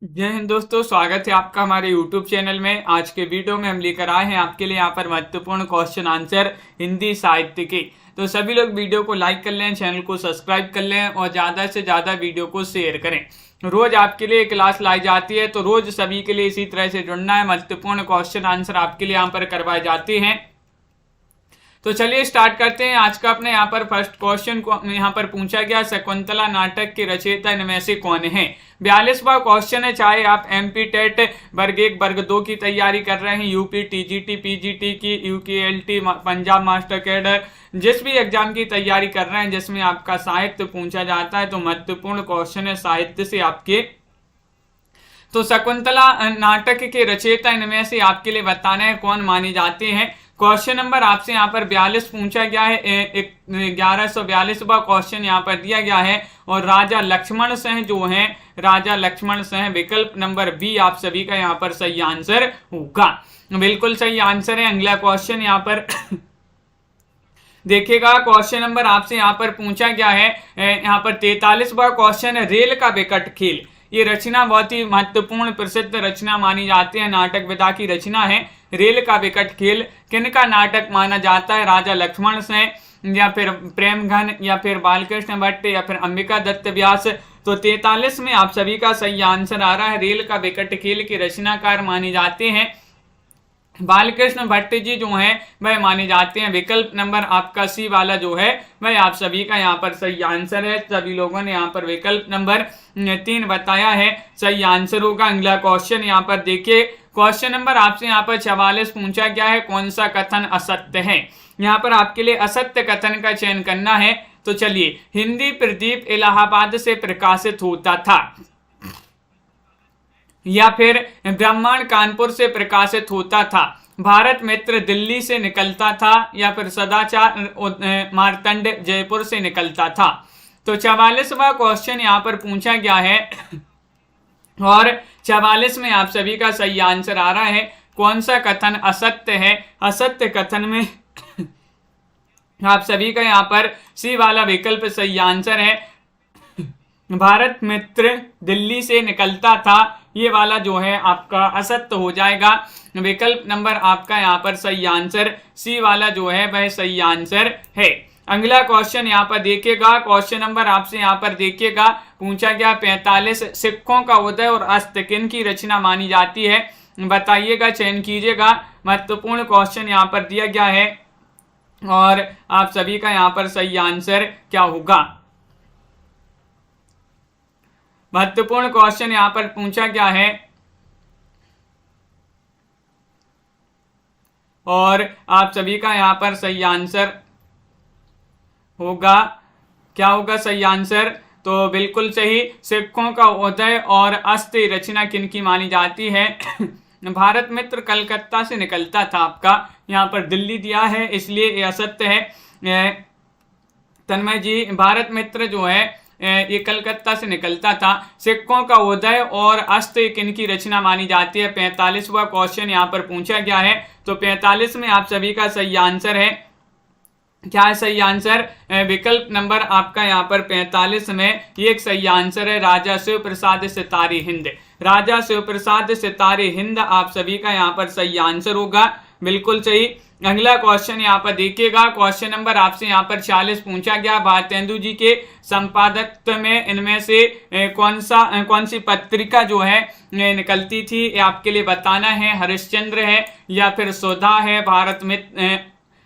जय हिंद दोस्तों, स्वागत है आपका हमारे YouTube चैनल में। आज के वीडियो में हम लेकर आए हैं आपके लिए यहाँ पर महत्वपूर्ण क्वेश्चन आंसर हिंदी साहित्य के। तो सभी लोग वीडियो को लाइक कर लें, चैनल को सब्सक्राइब कर लें और ज़्यादा से ज़्यादा वीडियो को शेयर करें। रोज आपके लिए क्लास लाई जाती है, तो रोज सभी के लिए इसी तरह से जुड़ना है। महत्वपूर्ण क्वेश्चन आंसर आपके लिए यहाँ पर करवाए जाते हैं। तो चलिए स्टार्ट करते हैं। आज का अपने यहाँ पर फर्स्ट क्वेश्चन को यहाँ पर पूछा गया, शकुंतला नाटक के रचयिता इनमें से कौन है। 42वां क्वेश्चन है। चाहे आप एमपी टेट वर्ग 1 वर्ग 2 की तैयारी कर रहे हैं, यूपी टीजीटी पीजीटी की, यूकेएलटी पंजाब मास्टर कैडर, जिस भी एग्जाम की तैयारी कर रहे हैं जिसमें आपका साहित्य पूछा जाता है, तो महत्वपूर्ण क्वेश्चन है साहित्य से आपके। तो शकुंतला नाटक के रचयिता इनमें से आपके लिए बताना है कौन माने जाते हैं। क्वेश्चन नंबर आपसे यहाँ पर 42 पूछा गया है। 1142वां क्वेश्चन यहाँ पर दिया गया है और राजा लक्ष्मण सिंह जो हैं, राजा लक्ष्मण सिंह, विकल्प नंबर बी आप सभी का यहाँ पर सही आंसर होगा। बिल्कुल सही आंसर है। अगला क्वेश्चन यहाँ पर देखिएगा। क्वेश्चन नंबर आपसे यहाँ पर पूछा गया है, यहाँ पर 43वां क्वेश्चन है, रेल का विकट खेल। ये रचना बहुत ही महत्वपूर्ण प्रसिद्ध रचना मानी जाती है, नाटक विधा की रचना है। रेल का विकट खेल किनका नाटक माना जाता है? राजा लक्ष्मण सिंह या फिर प्रेमघन या फिर बालकृष्ण भट्ट या फिर अंबिका दत्त व्यास। तो 43 में आप सभी का सही आंसर आ रहा है। रेल का विकट खेल के रचनाकार माने जाते हैं बालकृष्ण भट्ट जी जो हैं वह माने जाते हैं। विकल्प नंबर आपका सी वाला जो है वह आप सभी का यहाँ पर सही आंसर है। सभी लोगों ने यहाँ पर विकल्प नंबर 3 बताया है, सही आंसर होगा। अगला क्वेश्चन यहाँ पर देखिए। क्वेश्चन नंबर आपसे यहाँ पर 44 पूछा गया है, कौन सा कथन असत्य है। यहाँ पर आपके लिए असत्य कथन का चयन करना है। तो चलिए, हिंदी प्रदीप इलाहाबाद से प्रकाशित होता था, या फिर ब्राह्मण कानपुर से प्रकाशित होता था, भारत मित्र दिल्ली से निकलता था, या फिर सदाचार मार्तंड जयपुर से निकलता था। तो 44वां क्वेश्चन यहाँ पर पूछा गया है और 44 में आप सभी का सही आंसर आ रहा है। कौन सा कथन असत्य है? असत्य कथन में आप सभी का यहाँ पर सी वाला विकल्प सही आंसर है। भारत मित्र दिल्ली से निकलता था, ये वाला जो है आपका असत्य हो जाएगा। विकल्प नंबर आपका यहाँ पर सही आंसर सी वाला जो है वह सही आंसर है। अगला क्वेश्चन यहाँ पर देखिएगा। क्वेश्चन नंबर आपसे यहाँ पर देखिएगा, पूछा गया 45 सिक्कों का उदय और अस्त किन की रचना मानी जाती है, बताइएगा, चयन कीजिएगा। महत्वपूर्ण क्वेश्चन यहाँ पर दिया गया है और आप सभी का यहाँ पर सही आंसर क्या होगा। महत्वपूर्ण क्वेश्चन यहाँ पर पूछा गया है और आप सभी का यहाँ पर सही आंसर होगा। क्या होगा सही आंसर? तो बिल्कुल सही, सिक्कों का उदय और अस्त रचना किनकी मानी जाती है? भारत मित्र कलकत्ता से निकलता था, आपका यहाँ पर दिल्ली दिया है इसलिए ये असत्य है। तन्मय जी, भारत मित्र जो है ये कलकत्ता से निकलता था। सिक्कों का उदय और अस्त किनकी रचना मानी जाती है? 45वां क्वेश्चन यहाँ पर पूछा गया है। तो 45 में आप सभी का सही आंसर है। क्या है सही आंसर? विकल्प नंबर आपका यहाँ पर 45 में ये एक सही आंसर है, राजा शिव प्रसाद सितारे हिंद। राजा शिव प्रसाद सितारे हिंद आप सभी का यहाँ पर सही आंसर होगा। बिल्कुल सही। अगला क्वेश्चन यहाँ पर देखिएगा। क्वेश्चन नंबर आपसे यहाँ पर 40 पूछा गया, भारतेंदु जी के संपादकत्व में इनमें से कौन सी पत्रिका जो है निकलती थी, ये आपके लिए बताना है। हरिश्चंद्र है या फिर सुधा है, भारत मित्र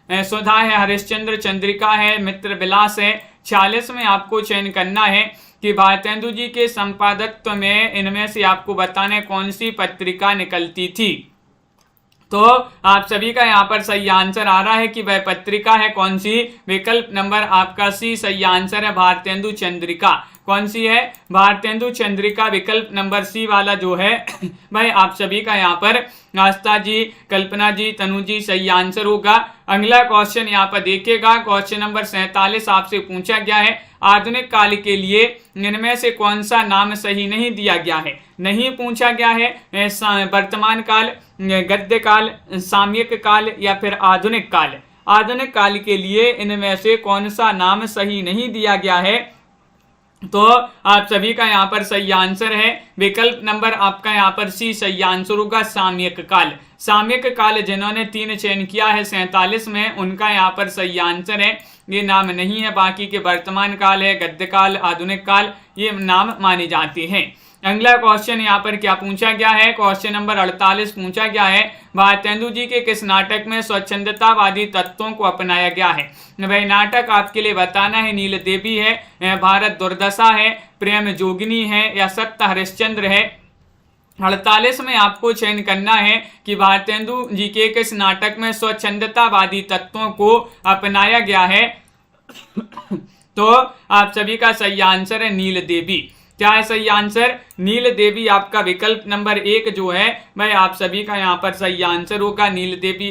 सुधा है, हरिश्चंद्र चंद्रिका है, मित्र विलास है। 40 में आपको चयन करना है कि भारतेंदु जी के संपादकत्व में इनमें से आपको बताना है कौन सी पत्रिका निकलती थी। तो आप सभी का यहाँ पर सही आंसर आ रहा है कि वह पत्रिका है कौन सी? विकल्प नंबर आपका सी सही आंसर है, भारतेंदु चंद्रिका। कौन सी है? भारतेंदु चंद्रिका। विकल्प नंबर सी वाला जो है भाई आप सभी का यहाँ पर आस्था जी, कल्पना जी, तनु जी सही आंसर होगा। अगला क्वेश्चन यहाँ पर देखिएगा। क्वेश्चन नंबर 47 आपसे पूछा गया है, आधुनिक काल के लिए इनमें से कौन सा नाम सही नहीं दिया गया है? नहीं पूछा गया है वर्तमान काल, गद्य काल, सामयिक काल या फिर आधुनिक काल। आधुनिक काल के लिए इनमें से कौन सा नाम सही नहीं दिया गया है? तो आप सभी का यहाँ पर सही आंसर है विकल्प नंबर आपका यहाँ पर सी सही आंसर होगा साम्यक काल। साम्यक काल जिन्होंने 3 चयन किया है 47 में, उनका यहाँ पर सही आंसर है, ये नाम नहीं है। बाकी के वर्तमान काल है, गद्य काल, आधुनिक काल, ये नाम माने जाते हैं। अगला क्वेश्चन यहाँ पर क्या पूछा गया है, क्वेश्चन नंबर 48 पूछा गया है, भारतेंदु जी के किस नाटक में स्वच्छंदतावादी तत्वों को अपनाया गया है। वह नाटक आपके लिए बताना है, नील देवी है, भारत दुर्दशा है, प्रेम जोगिनी है या सत्य हरिश्चंद्र है। 48 में आपको चयन करना है कि भारतेंदु जी के किस नाटक में स्वच्छंदतावादी तत्वों को अपनाया गया है। तो आप सभी का सही आंसर है नील देवी। क्या है सही आंसर, नील देवी आपका विकल्प नंबर 1 जो है भाई आप सभी का यहाँ पर सही आंसर होगा। नील देवी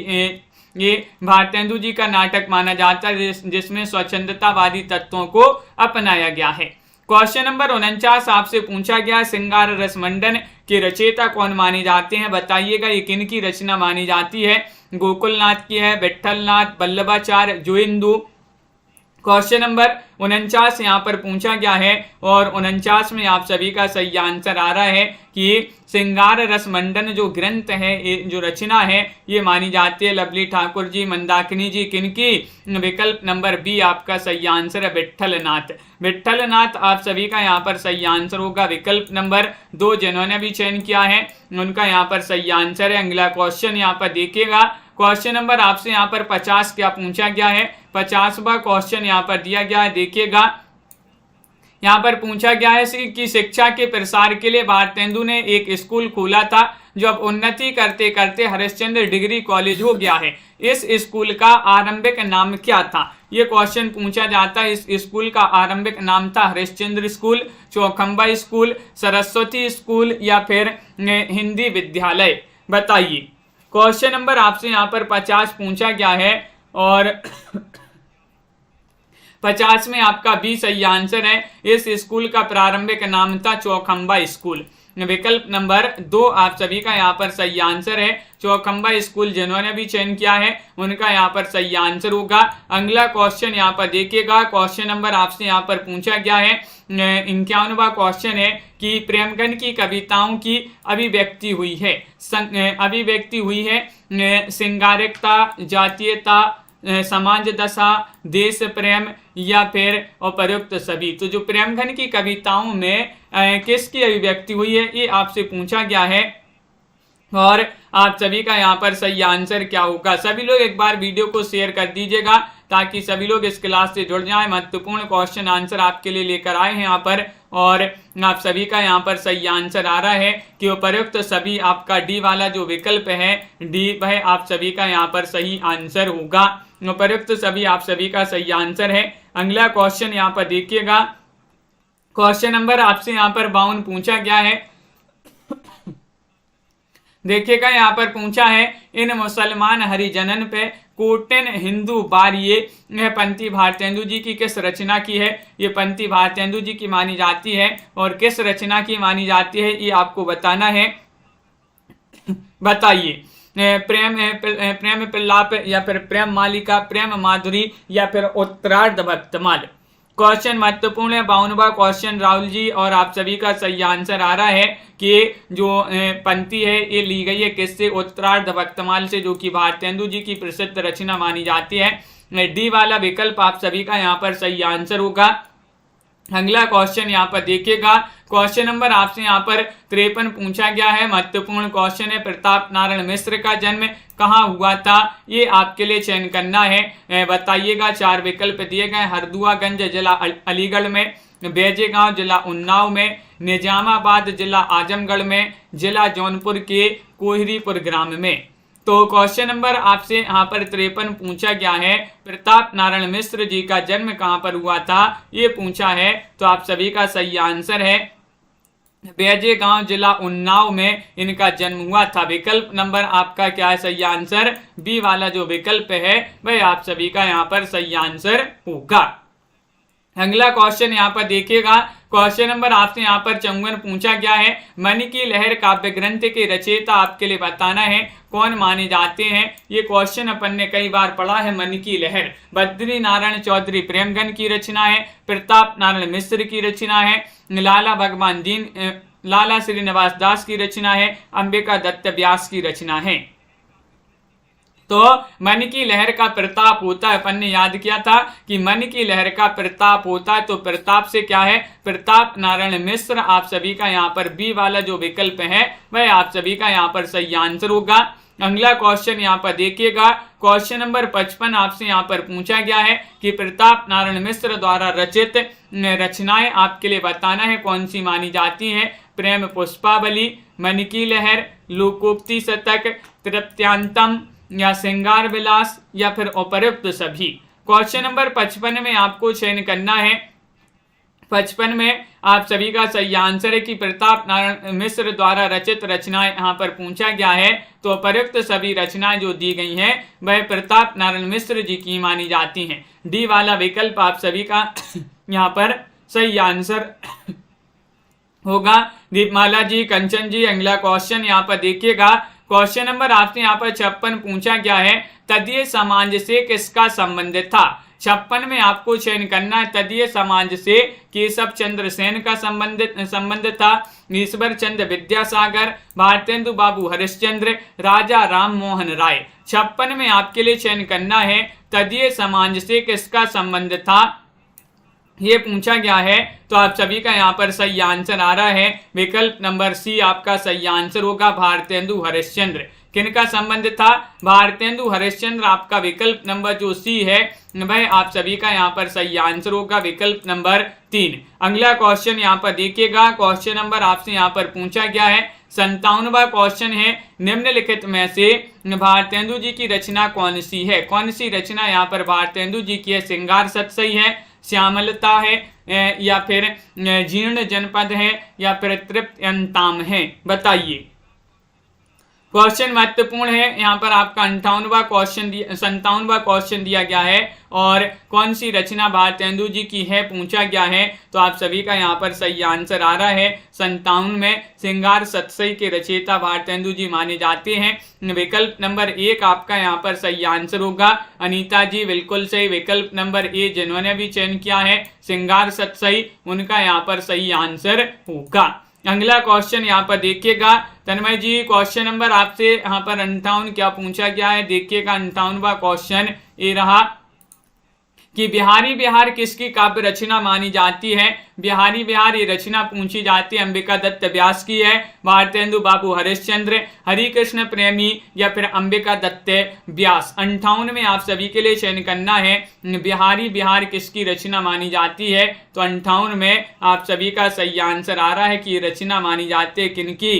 ये भारतेंदु जी का नाटक माना जाता है जिसमें स्वच्छंदतावादी तत्वों को अपनाया गया है। क्वेश्चन नंबर 49 आपसे पूछा गया, श्रृंगार रस मंडन के रचयिता कौन माने जाते हैं, बताइएगा ये किन की रचना मानी जाती है। गोकुलनाथ की है, विट्ठलनाथ, वल्लभाचार्य, जोइंदू। क्वेश्चन नंबर 49 यहाँ पर पूछा गया है और 49 में आप सभी का सही आंसर आ रहा है कि श्रृंगार रस मंडन जो ग्रंथ है, जो रचना है, ये मानी जाती है लवली ठाकुर जी, मंदाकिनी जी, किनकी। विकल्प नंबर बी आपका सही आंसर है विट्ठलनाथ। विट्ठलनाथ आप सभी का यहाँ पर सही आंसर होगा। विकल्प नंबर 2 जिन्होंने भी चयन किया है उनका यहाँ पर सही आंसर है। अगला क्वेश्चन यहाँ पर देखिएगा, क्वेश्चन नंबर आपसे यहाँ पर 50 क्या पूछा गया है, 50वां क्वेश्चन यहाँ पर दिया गया है, देखिएगा। यहाँ पर पूछा गया है कि शिक्षा के प्रसार के लिए भारतेंदु ने एक स्कूल खोला था जो अब उन्नति करते करते हरिश्चंद्र डिग्री कॉलेज हो गया है। इस स्कूल का आरंभिक नाम क्या था, ये क्वेश्चन पूछा जाता है। इस स्कूल का आरंभिक नाम था Harishchandra school, Chaukhamba school, Saraswati school या फिर हिंदी विद्यालय, बताइए। क्वेश्चन नंबर आपसे यहाँ पर 50 पूछा गया है और 50 में आपका बी सही आंसर है। इस स्कूल का प्रारंभिक नाम था चौखंबा स्कूल। विकल्प नंबर 2 आप सभी का यहाँ पर सही आंसर है। चौखंबा स्कूल जिन्होंने भी चयन किया है उनका यहाँ पर सही आंसर होगा। अगला क्वेश्चन यहाँ पर देखिएगा, क्वेश्चन नंबर आपसे यहाँ पर पूछा गया है 51वां क्वेश्चन है कि प्रेमगन की कविताओं की अभिव्यक्ति हुई है श्रृंगारिकता, जातीयता, समाज दशा, देश प्रेम या फिर उपयुक्त सभी। तो जो प्रेमघन की कविताओं में किसकी अभिव्यक्ति हुई है ये आपसे पूछा गया है और आप सभी का यहाँ पर सही आंसर क्या होगा। सभी लोग एक बार वीडियो को शेयर कर दीजिएगा ताकि सभी लोग इस क्लास से जुड़ जाएं। महत्वपूर्ण क्वेश्चन आंसर आपके लिए लेकर आए हैं यहाँ पर और आप सभी का यहाँ पर सही आंसर आ रहा है कि उपयुक्त सभी आपका डी वाला जो विकल्प है डी वह आप सभी का यहाँ पर सही आंसर होगा। उपयुक्त सभी आप सभी का सही आंसर है। अगला क्वेश्चन यहाँ पर देखिएगा, क्वेश्चन नंबर आपसे यहाँ पर 52 पूछा गया है। देखिएगा यहाँ पर पूछा है इन मुसलमान हरिजनन पे कोटिन हिंदू बारिये, यह पंक्ति भारतेंदु जी की किस रचना की है। ये पंक्ति भारतेंदु जी की मानी जाती है और किस रचना की मानी जाती है ये आपको बताना है, बताइए। प्रेम प्रलाप या फिर प्रेम मालिका, प्रेम माधुरी या फिर उत्तरार्ध भक्तमाल। क्वेश्चन महत्वपूर्ण है। 52वां क्वेश्चन राहुल जी और आप सभी का सही आंसर आ रहा है कि जो पंक्ति है ये ली गई है किससे, उत्तरार्ध भक्तमाल से, जो कि भारतेंदु जी की प्रसिद्ध रचना मानी जाती है। डी वाला विकल्प आप सभी का यहाँ पर सही आंसर होगा। अगला क्वेश्चन यहाँ पर देखिएगा, क्वेश्चन नंबर आपसे यहाँ पर 53 पूछा गया है। महत्वपूर्ण क्वेश्चन है। प्रताप नारायण मिश्र का जन्म कहाँ हुआ था ये आपके लिए चयन करना है, बताइएगा। 4 विकल्प दिए गए, हरदुआगंज जिला अलीगढ़ में, बैजेगांव जिला उन्नाव में, निजामाबाद जिला आजमगढ़ में, जिला जौनपुर के कोहरीपुर ग्राम में। तो क्वेश्चन नंबर आपसे यहाँ पर 53 पूछा गया है, प्रताप नारायण मिश्र जी का जन्म कहाँ पर हुआ था ये पूछा है। तो आप सभी का सही आंसर है बैजेगांव जिला उन्नाव में इनका जन्म हुआ था। विकल्प नंबर आपका क्या है सही आंसर, बी वाला जो विकल्प है वह आप सभी का यहाँ पर सही आंसर होगा। अगला क्वेश्चन यहाँ पर देखिएगा, क्वेश्चन नंबर आपसे यहाँ पर 54 पूछा गया है, मन की लहर काव्य ग्रंथ के रचयिता आपके लिए बताना है, कौन माने जाते हैं। ये क्वेश्चन अपन ने कई बार पढ़ा है। मन की लहर बद्री नारायण चौधरी प्रेमगन की रचना है, प्रताप नारायण मिश्र की रचना है, लाला श्रीनिवास दास की रचना है, अंबिका दत्त व्यास की रचना है। तो मन की लहर का प्रताप होता है, अपन ने याद किया था कि मन की लहर का प्रताप होता है, तो प्रताप से क्या है, प्रताप नारायण मिश्र। आप सभी का यहाँ पर बी वाला जो विकल्प है वह आप सभी का यहाँ पर सही आंसर होगा। अगला क्वेश्चन यहाँ पर देखिएगा, क्वेश्चन नंबर 55 आपसे यहाँ पर पूछा गया है कि प्रताप नारायण मिश्र द्वारा रचित रचनाएं आपके लिए बताना है, कौन सी मानी जाती हैं। प्रेम पुष्पावली, मन की लहर, लोकोक्ति शतक, तृप्त्यांतम या श्रृंगार विलास या फिर उपयुक्त सभी। क्वेश्चन नंबर 55 में आपको चयन करना है। 55 में आप सभी का सही आंसर है कि प्रताप नारायण मिश्र द्वारा रचित रचनाएं यहाँ पर पूछा गया है, तो उपयुक्त सभी रचनाएं जो दी गई हैं वह प्रताप नारायण मिश्र जी की मानी जाती हैं। डी वाला विकल्प आप सभी का यहाँ पर सही आंसर होगा। दीपमाला जी, कंचन जी, अगला क्वेश्चन यहाँ पर देखिएगा, क्वेश्चन नंबर आपसे यहाँ पर 56 पूछा गया है, तदीय समाज से किसका संबंध था। 56 में आपको चयन करना है, तदीय समाज से केशव चंद्र सेन का संबंध था, ईश्वर चंद्र विद्यासागर, भारतेंदु बाबू हरिश्चंद्र, राजा राम मोहन राय। 56 में आपके लिए चयन करना है, तदीय समाज से किसका संबंध था, ये पूछा गया है। तो आप सभी का यहाँ पर सही आंसर आ रहा है, विकल्प नंबर सी आपका सही आंसर होगा, भारतेंदु हरिश्चंद्र। किनका संबंध था, भारतेंदु हरिश्चंद्र। आपका विकल्प नंबर जो सी है वह आप सभी का यहाँ पर सही आंसर होगा, विकल्प नंबर 3। अगला क्वेश्चन यहाँ पर देखिएगा, क्वेश्चन नंबर आपसे यहाँ पर पूछा गया है, 57वां क्वेश्चन है, निम्नलिखित में से भारतेंदु जी की रचना कौन सी है। कौन सी रचना यहाँ पर भारतेंदु जी की है, श्रृंगार सतसई है, श्यामलता है, या फिर जीर्ण जनपद है, या फिर तृप्त्यंताम है, बताइए। क्वेश्चन महत्वपूर्ण है, यहाँ पर आपका 57वां क्वेश्चन दिया गया है और कौन सी रचना भारतेंदु जी की है पूछा गया है, तो आप सभी का यहाँ पर सही आंसर आ रहा है। 57 में श्रृंगार सतसई के रचयिता भारतेंदु जी माने जाते हैं। विकल्प नंबर 1 आपका यहाँ पर सही आंसर होगा। अनीता जी बिल्कुल सही, विकल्प नंबर ए जिन्होंने भी चयन किया है श्रृंगार सतसई, उनका यहाँ पर सही आंसर होगा। अगला क्वेश्चन यहाँ पर देखिएगा, तन्मय जी क्वेश्चन नंबर आपसे यहाँ पर 58 क्या पूछा गया है, देखिएगा 58वां क्वेश्चन ये रहा कि बिहारी बिहार किसकी काव्य रचना मानी जाती है। बिहारी बिहार ये रचना पूछी जाती है, अंबिका दत्त व्यास की है, भारतेंदु बाबू हरिश्चंद्र, हरिकृष्ण प्रेमी या फिर अंबिका दत्त व्यास। 58 में आप सभी के लिए चयन करना है, बिहारी बिहार किसकी रचना मानी जाती है। तो 58 में आप सभी का सही आंसर आ रहा है कि रचना मानी जाती है किनकी,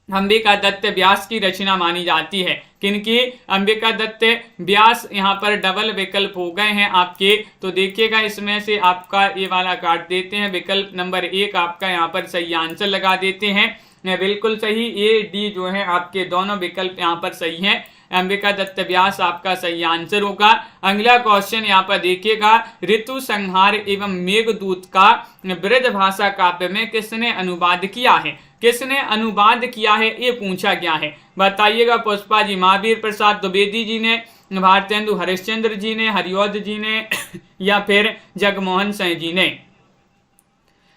अंबिका दत्त व्यास की रचना मानी जाती है। किनकी, अंबिका दत्त व्यास। यहाँ पर डबल विकल्प हो गए हैं आपके, तो देखिएगा इसमें से आपका ये वाला काट देते हैं, विकल्प नंबर 1 आपका यहाँ पर सही आंसर लगा देते हैं। बिल्कुल सही, ए डी जो है आपके दोनों विकल्प यहाँ पर सही हैं। अंबिका दत्त व्यास आपका सही आंसर होगा। अगला क्वेश्चन यहाँ पर देखिएगा, ऋतु संहार एवं मेघदूत का ब्रज भाषा काव्य में किसने अनुवाद किया है। किसने अनुवाद किया है ये पूछा गया है, बताइएगा। पुष्पा जी, महावीर प्रसाद द्विवेदी जी ने, भारतेंदु हरिश्चंद्र जी ने, हरिऔध जी ने या फिर जगमोहन सिंह जी ने।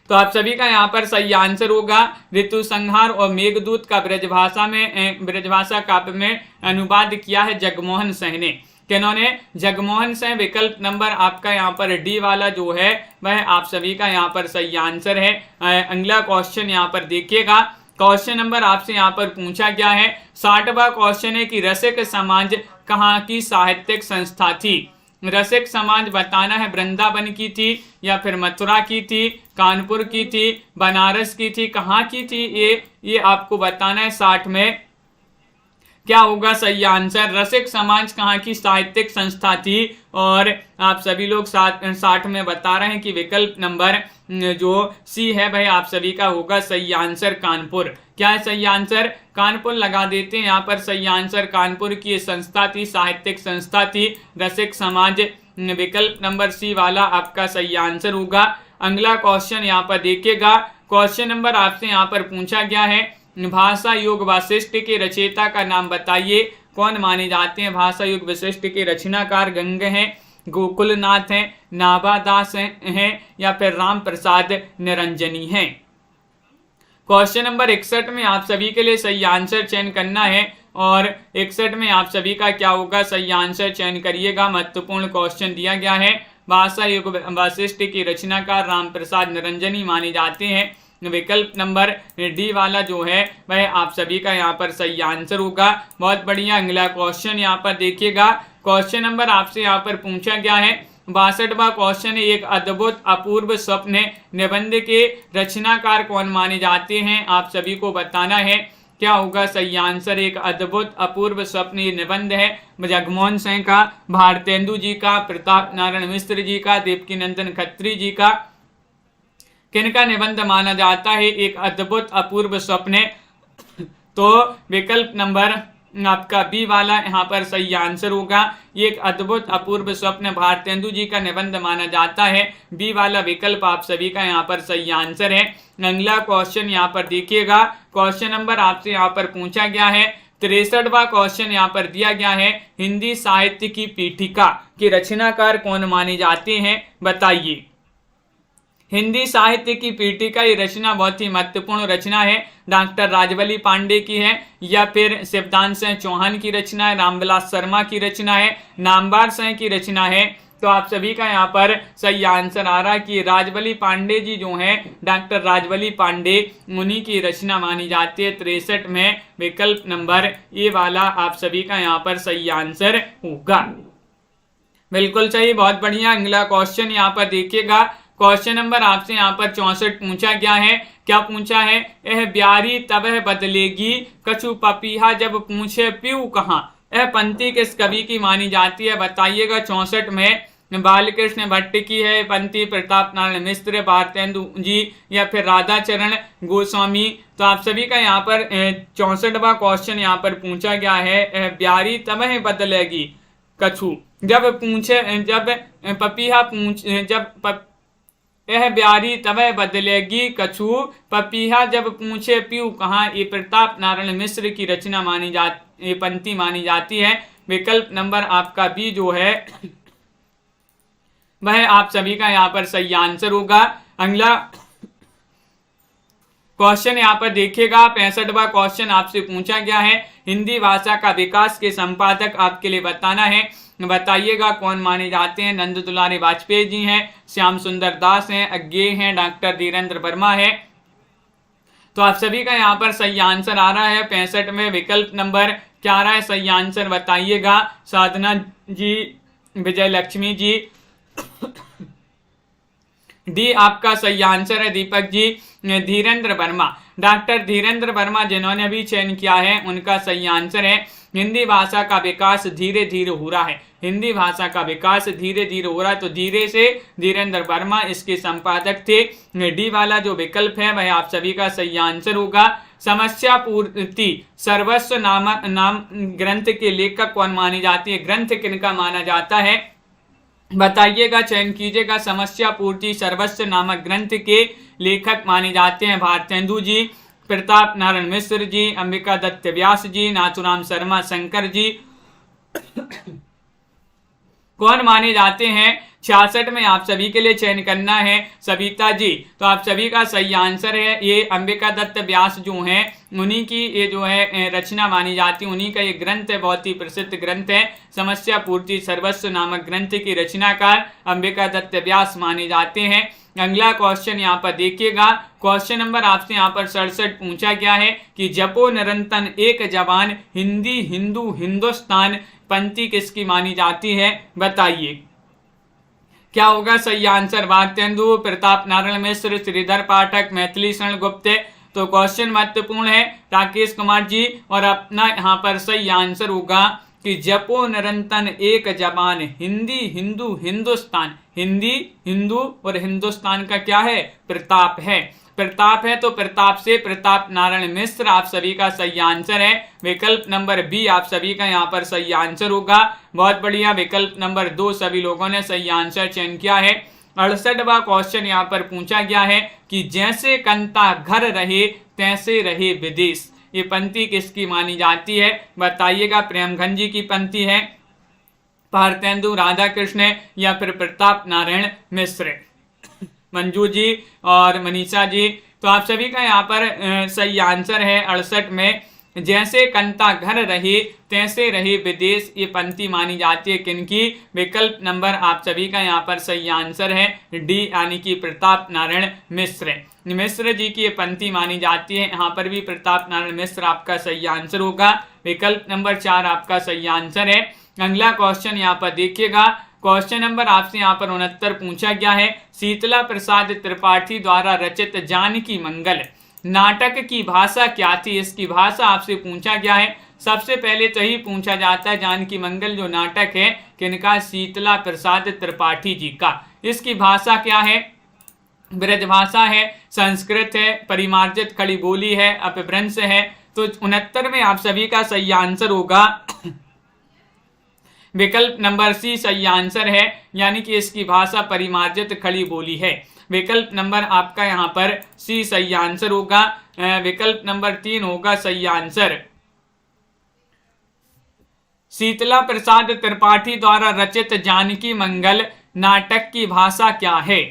तो आप सभी का यहाँ पर सही आंसर होगा, ऋतु संहार और मेघदूत का ब्रजभाषा काव्य में अनुवाद किया है जगमोहन सिंह ने। किन्होंने, जगमोहन सिंह। विकल्प नंबर आपका यहाँ पर डी वाला जो है वह आप सभी का यहाँ पर सही आंसर है। अगला क्वेश्चन यहाँ पर देखिएगा, क्वेश्चन नंबर आपसे यहाँ पर पूछा गया है, 60वां क्वेश्चन है कि रसिक समाज कहाँ की साहित्यिक संस्था थी। रसिक समाज बताना है, वृंदावन की थी या फिर मथुरा की थी, कानपुर की थी, बनारस की थी, कहाँ की थी, ये आपको बताना है। 60 में क्या होगा सही आंसर, रसिक समाज कहाँ की साहित्यिक संस्था थी। और आप सभी लोग 60 में बता रहे हैं कि विकल्प नंबर जो सी है भाई आप सभी का होगा सही आंसर, कानपुर। क्या है सही आंसर, कानपुर लगा देते हैं यहाँ पर सही आंसर। कानपुर की संस्था थी, साहित्यिक संस्था थी रसिक समाज। विकल्प नंबर सी वाला आपका सही आंसर होगा। अगला क्वेश्चन यहाँ पर देखिएगा, क्वेश्चन नंबर आपसे यहाँ पर पूछा गया है, भाषा युग वासिष्ठ के रचयिता का नाम बताइए। कौन माने जाते हैं भाषा युग वशिष्ठ के रचनाकार? गंग हैं, गोकुलनाथ हैं, नाभादास हैं या फिर राम प्रसाद निरंजनी हैं। क्वेश्चन नंबर 61 में आप सभी के लिए सही आंसर चयन करना है और 61 में आप सभी का क्या होगा, सही आंसर चयन करिएगा। महत्वपूर्ण क्वेश्चन दिया गया है, भाषा युग वासिष्ठ की रचनाकार राम प्रसाद निरंजनी माने जाते हैं। विकल्प नंबर डी वाला जो है वह आप सभी का यहाँ पर सही आंसर होगा। बहुत बढ़िया। अगला क्वेश्चन यहाँ पर देखिएगा, क्वेश्चन नंबर आपसे यहाँ पर पूछा गया है 62वां क्वेश्चन, एक अद्भुत अपूर्व स्वप्न निबंध के रचनाकार कौन माने जाते हैं? आप सभी को बताना है क्या होगा सही आंसर। एक अद्भुत अपूर्व स्वप्न ये निबंध है जगमोहन सिंह का, भारतेंदु जी का, प्रताप नारायण मिश्र जी का, देवकीनंदन खत्री जी का। किनका निबंध माना जाता है एक अद्भुत अपूर्व स्वप्न? तो विकल्प नंबर आपका बी वाला यहाँ पर सही आंसर होगा। ये एक अद्भुत अपूर्व स्वप्न भारतेंदु जी का निबंध माना जाता है। बी वाला विकल्प आप सभी का यहाँ पर सही आंसर है। अगला क्वेश्चन यहाँ पर देखिएगा, क्वेश्चन नंबर आपसे यहाँ पर पूछा गया है 63वां क्वेश्चन यहाँ पर दिया गया है, हिंदी साहित्य की पीठिका के रचनाकार कौन माने जाते हैं? बताइए। हिंदी साहित्य की पीठिका ये रचना बहुत ही महत्वपूर्ण रचना है, डॉक्टर राजवली पांडे की है या फिर शिवदान सिंह चौहान की रचना है, रामविलास शर्मा की रचना है, नामवर सिंह की रचना है। तो आप सभी का यहाँ पर सही आंसर आ रहा है कि राजवली पांडे जी जो हैं, डॉक्टर राजवली पांडे, उन्हीं की रचना मानी जाती है। 63 में विकल्प नंबर ए वाला आप सभी का यहाँ पर सही आंसर होगा। बिल्कुल सही, बहुत बढ़िया। अगला क्वेश्चन यहाँ पर देखिएगा, क्वेश्चन नंबर आपसे यहाँ पर 64 पूछा गया है। क्या पूछा है? यह ब्यारी तबह बदलेगी कछु पपीहा जब पूछे पीऊ कहाँ। यह पंक्ति किस कवि की मानी जाती है? बताइएगा। 64 में बालकृष्ण भट्ट की है पंक्ति, प्रताप नारायण मिश्र, भारतेंदु जी या फिर राधाचरण गोस्वामी। तो आप सभी का यहाँ पर 64वां क्वेश्चन यहाँ पर पूछा गया है, ब्यारी तबह बदलेगी कछु जब पूछे, जब पपीहा पूछ, जब यह ब्यारी तबह बदलेगी कछु पपीहा जब पूछे पीऊ कहाँ। ये प्रताप नारायण मिश्र की रचना मानी जाती, ये पंक्ति मानी जाती है। विकल्प नंबर आपका बी जो है वह आप सभी का यहाँ पर सही आंसर होगा। अगला क्वेश्चन यहाँ पर देखिएगा, 65वां क्वेश्चन आपसे पूछा गया है, हिंदी भाषा का विकास के संपादक आपके लिए बताना है। बताइएगा कौन माने जाते हैं? नंद दुलारी वाजपेयी जी हैं, श्याम सुंदर दास हैं, अज्ञेय हैं, डॉक्टर धीरेन्द्र वर्मा है। तो आप सभी का यहाँ पर सही आंसर आ रहा है 65 में विकल्प नंबर क्या आ रहा है सही आंसर? बताइएगा। साधना जी, विजय लक्ष्मी जी। डी आपका सही आंसर है दीपक जी, धीरेन्द्र वर्मा। डॉक्टर धीरेन्द्र वर्मा जिन्होंने भी चयन किया है उनका सही आंसर है। हिंदी भाषा का विकास धीरे धीरे हो रहा है, हिंदी भाषा का विकास धीरे धीरे हो रहा है। तो धीरे से धीरेन्द्र वर्मा इसके संपादक थे। डी वाला जो विकल्प है वह आप सभी का सही आंसर होगा। समस्या पूर्ति सर्वस्व नाम ग्रंथ के लेखक कौन मानी जाती है? ग्रंथ किनका माना जाता है? बताइएगा, चयन कीजिएगा। समस्या पूर्ति सर्वस्व नामक ग्रंथ के लेखक माने जाते हैं भारतेंदु जी, प्रताप नारायण मिश्र जी, अंबिका दत्त व्यास जी, नाथुराम शर्मा शंकर जी। कौन माने जाते हैं? 66 में आप सभी के लिए चयन करना है सविता जी। तो आप सभी का सही आंसर है ये अंबिका दत्त व्यास जो हैं उन्हीं की ये जो है रचना मानी जाती है, उन्हीं का ये ग्रंथ है, बहुत ही प्रसिद्ध ग्रंथ है। समस्या पूर्ति सर्वस्व नामक ग्रंथ की रचनाकार अंबिका दत्त व्यास माने जाते हैं। अगला क्वेश्चन यहाँ पर देखिएगा, क्वेश्चन नंबर आपसे यहाँ पर 67 पूछा गया है कि जपो निरंतर एक जवान हिंदी हिंदू हिंदुस्तान पंक्ति किसकी मानी जाती है? बताइए क्या होगा सही आंसर? भारतेंदु, प्रताप नारायण मिश्र, श्रीधर पाठक, मैथिली शरण गुप्त। तो क्वेश्चन महत्वपूर्ण है राकेश कुमार जी, और अपना यहाँ पर सही आंसर होगा कि जपो निरंतर एक जबान हिंदी हिंदू हिंदुस्तान। हिंदी हिंदू और हिंदुस्तान का क्या है? प्रताप है। प्रताप है तो प्रताप से प्रताप नारायण मिश्र आप सभी का सही आंसर है। विकल्प नंबर बी आप सभी का यहाँ पर सही आंसर होगा। बहुत बढ़िया, विकल्प नंबर 2 सभी लोगों ने सही आंसर चयन किया है। 68वां क्वेश्चन यहाँ पर पूछा गया है कि जैसे कंता घर रहे तैसे रहे विदेश, ये पंक्ति किसकी मानी जाती है बताइएगा। प्रेमघन जी की पंक्ति है, भारतेंदु राधा कृष्ण या फिर प्रताप नारायण मिश्र। मंजू जी और मनीषा जी, तो आप सभी का यहाँ पर सही आंसर है 68 में, जैसे कंता घर रहे तैसे रहे विदेश, ये पंक्ति मानी जाती है किनकी। विकल्प नंबर आप सभी का यहाँ पर सही आंसर है डी, यानी कि प्रताप नारायण मिश्र। मिश्र जी की ये पंक्ति मानी जाती है, यहाँ पर भी प्रताप नारायण मिश्र आपका सही आंसर होगा। विकल्प नंबर 4 आपका सही आंसर है। अगला क्वेश्चन यहाँ पर देखिएगा, क्वेश्चन नंबर आपसे यहाँ पर 69 पूछा गया है, शीतला प्रसाद त्रिपाठी द्वारा रचित जानकी मंगल नाटक की भाषा क्या थी, इसकी भाषा आपसे पूछा गया है। सबसे पहले तो ही पूछा जाता है जानकी मंगल जो नाटक है किनका, शीतला प्रसाद त्रिपाठी जी का। इसकी भाषा क्या है, ब्रज भाषा है, संस्कृत है, परिमार्जित खड़ी बोली है, अपभ्रंश है। तो 69 में आप सभी का सही आंसर होगा विकल्प नंबर सी सही आंसर है, यानी कि इसकी भाषा परिमार्जित खड़ी बोली है। विकल्प नंबर आपका यहाँ पर सी सही आंसर होगा। विकल्प नंबर 3 होगा सही आंसर। शीतला प्रसाद त्रिपाठी द्वारा रचित जानकी मंगल नाटक की भाषा क्या है,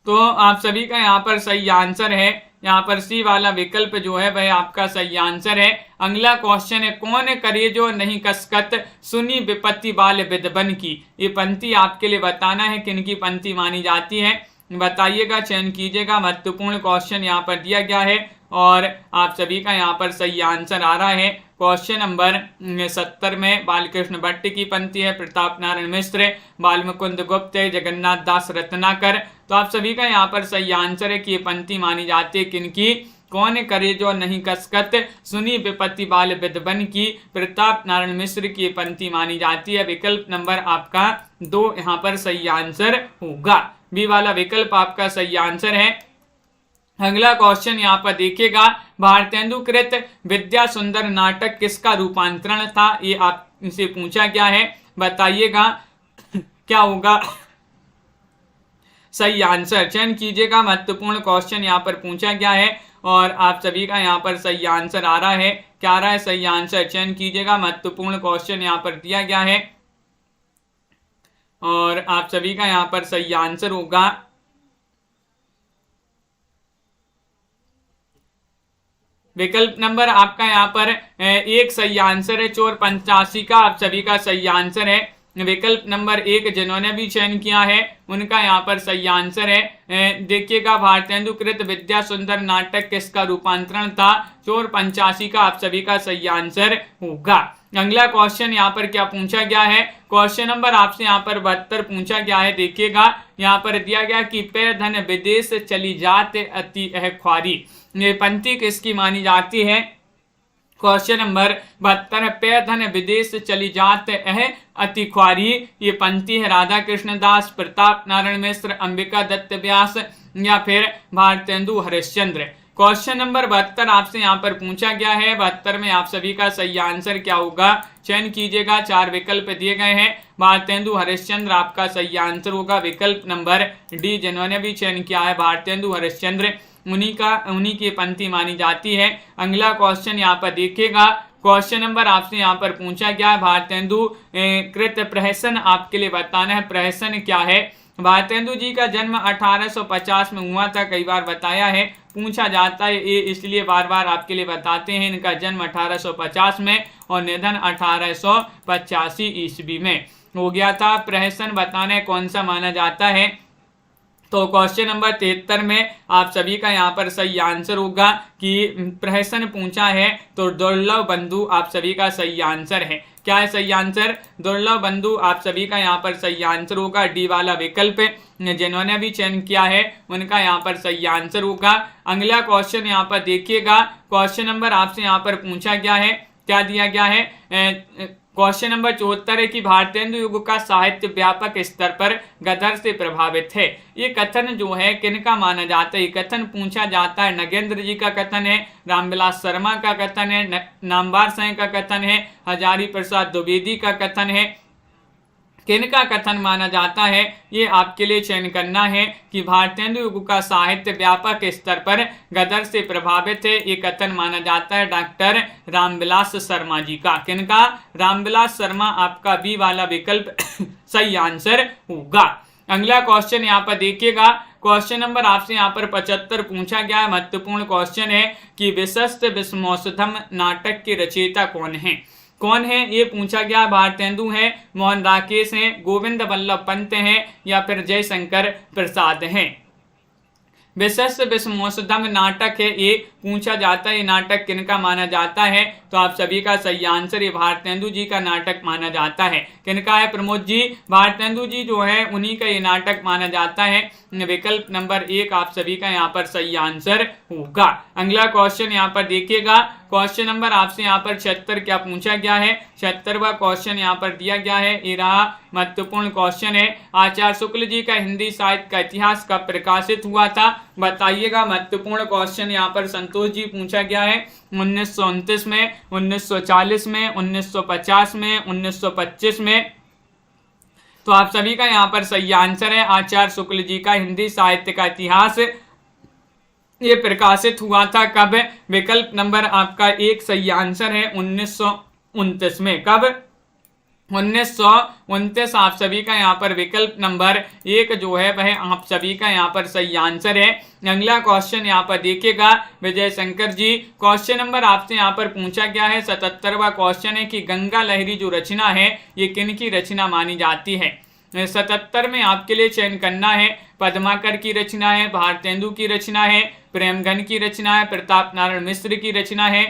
तो आप सभी का यहाँ पर सही आंसर है, यहाँ पर सी वाला विकल्प जो है वह आपका सही आंसर है। अगला क्वेश्चन है, कौन करे जो नहीं कसकत सुनी विपत्ति बाल विदबन की, ये पंक्ति आपके लिए बताना है किनकी पंक्ति मानी जाती है, बताइएगा, चयन कीजिएगा। महत्वपूर्ण क्वेश्चन यहाँ पर दिया गया है और आप सभी का यहाँ पर सही आंसर आ रहा है। क्वेश्चन नंबर 70 में बालकृष्ण भट्ट की पंक्ति है, प्रताप नारायण मिश्र, बालमुकुंद गुप्त, जगन्नाथ दास रत्नाकर। तो आप सभी का यहाँ पर सही आंसर है कि ये पंक्ति मानी जाती है किनकी, कौन करे जो नहीं कसकत सुनी विपत्ति बाल विदबन की, प्रताप नारायण मिश्र की पंक्ति मानी जाती है। विकल्प नंबर आपका 2 यहाँ पर सही आंसर होगा, बी वाला विकल्प आपका सही आंसर है। अगला क्वेश्चन यहाँ पर देखिएगा, भारतेंदु कृत विद्या सुंदर नाटक किसका रूपांतरण था, ये आपसे पूछा गया है, बताइएगा क्या होगा सही आंसर, चयन कीजिएगा। महत्वपूर्ण क्वेश्चन यहाँ पर पूछा गया है और आप सभी का यहाँ पर सही आंसर आ रहा है, क्या आ रहा है सही आंसर, चयन कीजिएगा। महत्वपूर्ण क्वेश्चन यहाँ पर दिया गया है और आप सभी का यहाँ पर सही आंसर होगा विकल्प नंबर आपका यहाँ पर 1 सही आंसर है, चोर 85 का आप सभी का सही आंसर है। विकल्प नंबर 1 जिन्होंने भी चयन किया है उनका यहाँ पर सही आंसर है। देखिएगा, भारतेंदु कृत विद्या सुंदर नाटक किसका रूपांतरण था, चोर 85 का आप सभी का सही आंसर होगा। अगला क्वेश्चन यहाँ पर क्या पूछा गया है, क्वेश्चन नंबर आपसे यहाँ पर 72 पूछा गया है। देखिएगा, यहाँ पर दिया गया कि पे धन विदेश चली जाते अति ख्वारी, ये पंक्ति किसकी मानी जाती है। क्वेश्चन नंबर 72, पे धन विदेश चली जात अति ख्वारी, ये पंक्ति है राधा कृष्ण दास, प्रताप नारायण मिश्र, अंबिका दत्त व्यास या फिर भारतेंदु हरिश्चंद्र। क्वेश्चन नंबर 72 आपसे यहाँ पर पूछा गया है। 72 में आप सभी का सही आंसर क्या होगा, चयन कीजिएगा। 4 विकल्प दिए गए हैं, भारतेंदु हरिश्चंद्र आपका सही आंसर होगा। विकल्प नंबर डी जिन्होंने भी चयन किया है भारतेंदु हरिश्चंद्र, उन्हीं की पंक्ति मानी जाती है। अगला क्वेश्चन यहाँ पर देखिएगा, क्वेश्चन नंबर आपसे यहाँ पर पूछा गया है, भारतेंदु कृत प्रहसन आपके लिए बताना है, प्रहसन क्या है। भारतेंदु जी का जन्म 1850 में हुआ था, कई बार बताया है, पूछा जाता है, ये इसलिए बार बार आपके लिए बताते हैं। इनका जन्म 1850 में और निधन 1885 ईस्वी में हो गया था। प्रहसन बताना है कौन सा माना जाता है, तो क्वेश्चन नंबर 73 में आप सभी का यहाँ पर सही आंसर होगा कि प्रहसन पूछा है तो दुर्लभ बंधु आप सभी का सही आंसर है। क्या है सही आंसर, दुर्लभ बंधु आप सभी का यहाँ पर सही आंसर होगा। डी वाला विकल्प जिन्होंने भी चयन किया है उनका यहाँ पर सही आंसर होगा। अगला क्वेश्चन यहाँ पर देखिएगा, क्वेश्चन नंबर आपसे यहाँ पर पूछा गया है, क्या दिया गया है। क्वेश्चन नंबर 74 है कि भारतेंदु युग का साहित्य व्यापक स्तर पर गदर से प्रभावित है। ये कथन जो है किनका माना जाता है, ये कथन पूछा जाता है। नगेंद्र जी का कथन है, रामविलास शर्मा का कथन है, नामवर सिंह का कथन है, हजारी प्रसाद द्विवेदी का कथन है, किनका कथन माना जाता है, ये आपके लिए चयन करना है कि भारतेंदु युग का साहित्य व्यापक स्तर पर गदर से प्रभावित है। ये कथन माना जाता है डॉक्टर रामविलास शर्मा जी का। किनका? रामविलास शर्मा, आपका बी वाला विकल्प सही आंसर होगा। अगला क्वेश्चन यहाँ पर देखिएगा, क्वेश्चन नंबर आपसे यहाँ पर 75 पूछा गया है। महत्वपूर्ण क्वेश्चन है कि विशिष्ट विस्मोषधम नाटक के रचयिता कौन है? कौन है ये पूछा गया। भारतेंदु हैं, मोहन राकेश हैं, गोविंद वल्लभ पंत हैं या फिर जयशंकर प्रसाद हैं। विशिष्ट विस्मोषधम नाटक है ये पूछा जाता है। ये नाटक किनका माना जाता है? तो आप सभी का सही आंसर ये भारतेंदु जी का नाटक माना जाता है। किनका है प्रमोद जी? भारतेंदु जी जो है उन्हीं का ये नाटक माना जाता है। विकल्प नंबर 1 आप सभी का यहाँ पर सही आंसर होगा। अगला क्वेश्चन यहाँ पर देखिएगा, क्वेश्चन नंबर आपसे यहाँ पर 76 क्या पूछा गया है? 76वां क्वेश्चन यहाँ पर दिया गया है। ये रहा महत्वपूर्ण क्वेश्चन है। आचार्य शुक्ल जी का हिंदी साहित्य का इतिहास कब प्रकाशित हुआ था? बताइएगा। महत्वपूर्ण क्वेश्चन यहाँ पर संतोष जी पूछा गया है। 1929 में, 1940 में, 1950 में, 1925 में। तो आप सभी का यहाँ पर सही आंसर है आचार्य शुक्ल जी का हिंदी साहित्य का इतिहास ये प्रकाशित हुआ था कब? विकल्प नंबर आपका 1 सही आंसर है 1929 में। कब? 1929 आप सभी का यहाँ पर विकल्प नंबर 1 जो है वह आप सभी का यहाँ पर सही आंसर है। अगला क्वेश्चन यहाँ पर देखिएगा विजय शंकर जी, क्वेश्चन नंबर आपसे यहाँ पर पूछा गया है 77वां क्वेश्चन है कि गंगा लहरी जो रचना है ये किन की रचना मानी जाती है? 77 में आपके लिए चयन करना है। पद्माकर की रचना है, भारतेंदु की रचना है, प्रेमघन की रचना है, प्रताप नारायण मिश्र की रचना है।